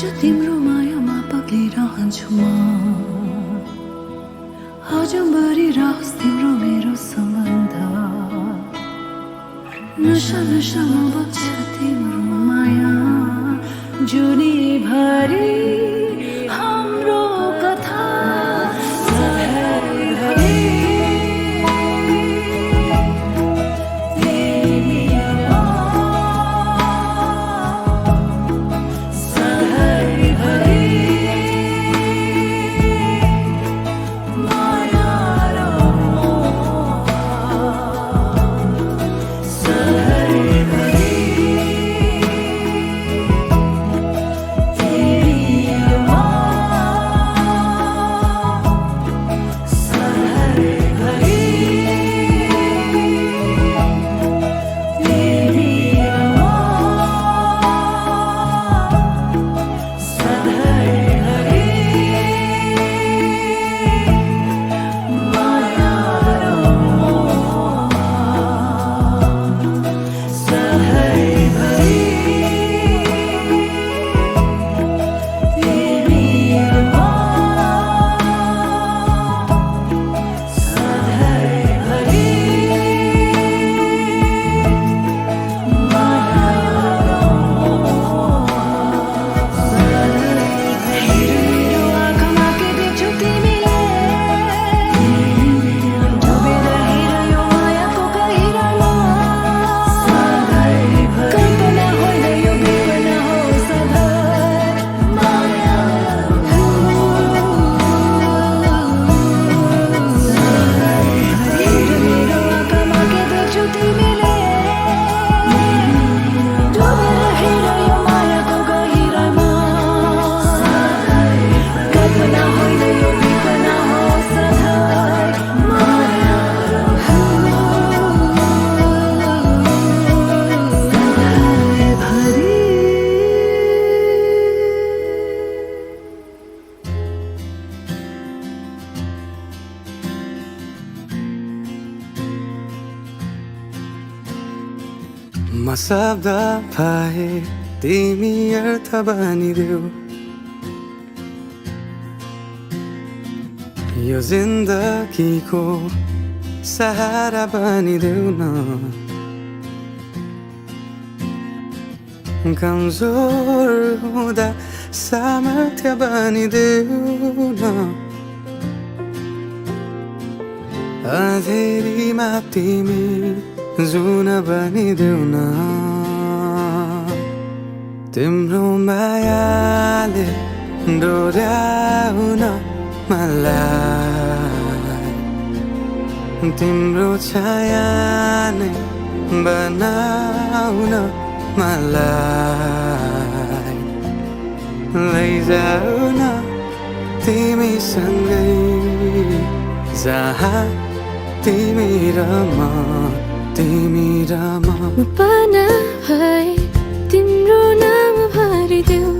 आज तिम्रो मायामा पक्लिरहन्छु म आजभरि रहोस् तिम्रो मेरो सम्बन्ध नशा नशामा बग्छ तिम्रो माया जुनीभरि हाम्रो कथा सधैँभरि म शब्द पाए तिमी अर्थ बनिदेऊ यो जिन्दगीको सहारा बनिदेऊ न कमजोर हुँदा सामर्थ्य बनिदेऊ न अँधेरीमा तिमी जुन बनिदेऊ न तिम्रो मायाले डोर्याउन मलाई तिम्रो छाया नै बनाउन मलाई लैजाऊ न तिमीसँगै जहाँ तिमी र म पाना भए तिम्रो नाम भरिदेऊ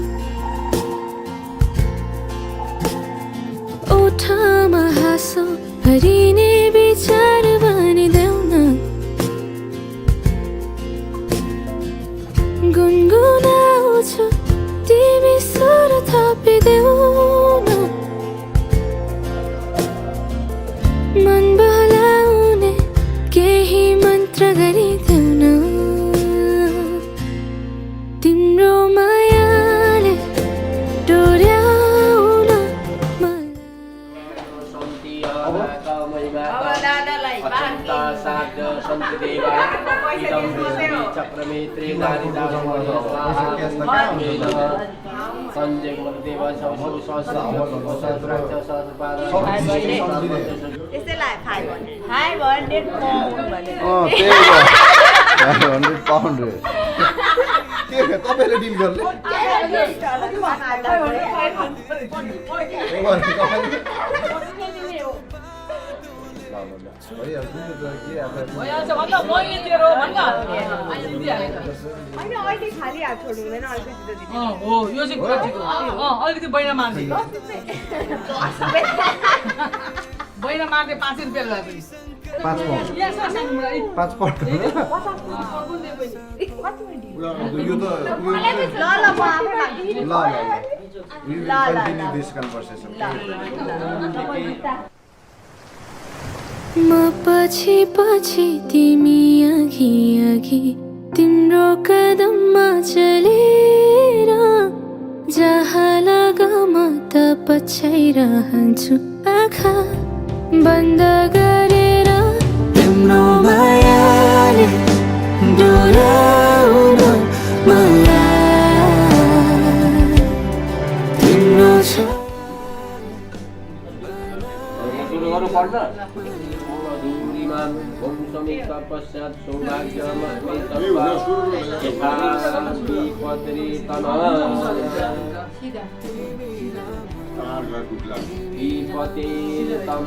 ओठमा हाँसो भरिने विचार बनिदेऊ न गुनगुनाउँछु तिमी स्वर थपिदेऊ न मन बहलाउने केही मन्त्र गरिदेऊ न तिम्रो मायाले डोर्याउन त्यसैलाई 500 पाउन्ड रे के तपाईले डिल गर्ने बैना मार्ने 5 रुपियाँ 5 पाउन्ड 5 पाउन्ड यो त ल ल म आफै माग्छु ल we will continue this conversation म पछि पछि तिमी अघि अघि तिम्रो कदममा चलेर जहाँ लग म त पछ्याइरहन्छु आँखा बन्द गरेर तिम्रो मायाले डोराउन मलाई तिम्रो छ सुरु गर्नुपर्छ ओम समीक्षा पश्चात सौभाग्यमस्मै तत्त्वा यथा विपत्रि विपतिर्तन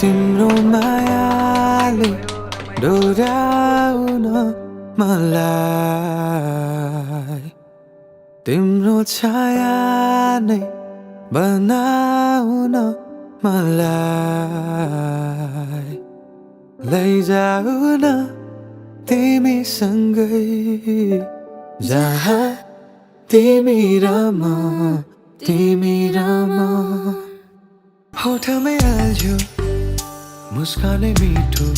तिम्रो मायाले डोराउन मलाई तिम्रो छाया नै बनाउन मलाई लैजाऊ न तिमीसँगै जहाँ तिमी र म होठमै हाल्छु मुस्कानै मिठो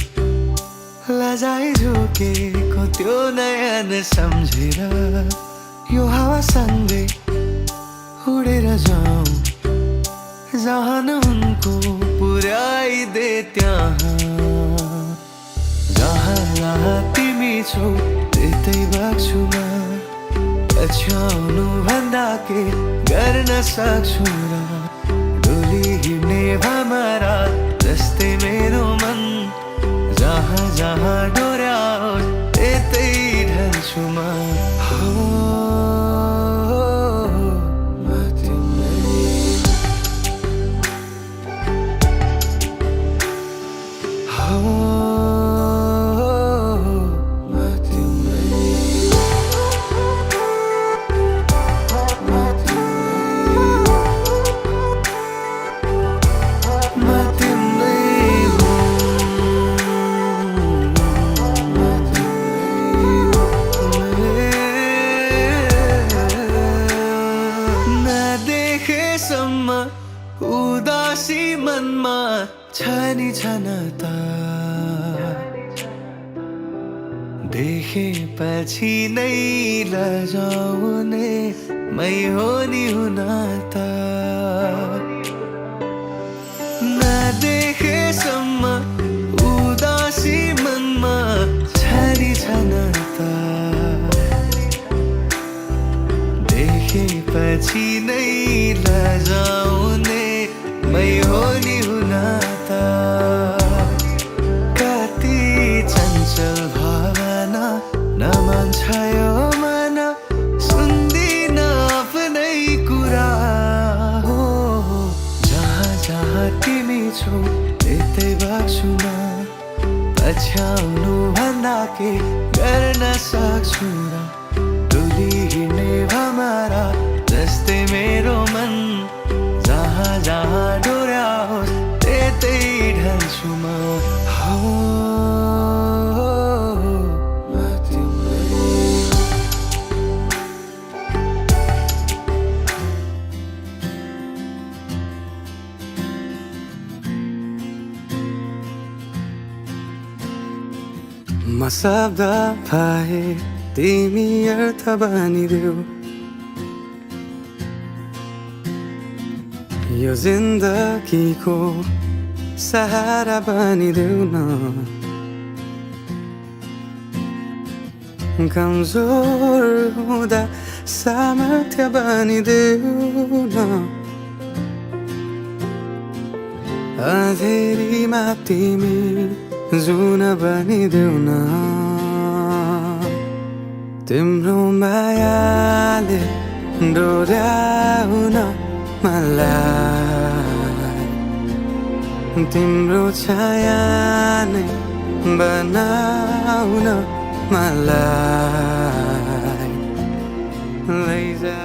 लजाइ झोकेको त्यो नयाँ सम्झेर यो हावासँगै उडेर जाउँ जहाँ न उनको पुर्याइदे त्यहाँ जहाँ तिमी छौ त्यतै बाँच्छु म पछ्याउनु भन्दा के गर्न सक्छु र डोली हिँड्ने भमरा जस्तै मेरो मन जहाँ जहाँ डोर्याओस् त्यतै ढल्छु म हो म तिम्रै हो म तिम्रै उदासी मनमा छनी छनता देखेपछि नै लजाउने मै हो नि हुन त नदेखेसम्म उदासी मनमा छनी छनता देखेपछि नै लजाउने मै हो नि हुन त कति चञ्चल भावना नमान्छ यो मन सुन्दिन आफ्नै कुरा हो जहाँ जहाँ तिमी छौ त्यतै बाँच्छु म पछ्याउनु भन्दा के गर्न सक्छु र डोली हिँड्ने भमरा जस्तै मेरो मन जहाँ जहाँ डोर्याओस् त्यतै ढल्छु म हो म तिम्रै म शब्द पाए तिमी अर्थ बनिदेऊ यो जिन्दगीको सहारा बनिदेऊ न कमजोर हुँदा सामर्थ्य बनिदेऊ न अँधेरीमा तिमी जुन बनिदेऊ न तिम्रो मायाले डोर्याउन मलाई तिम्रो छाया नै बनाउन मलाई लैजा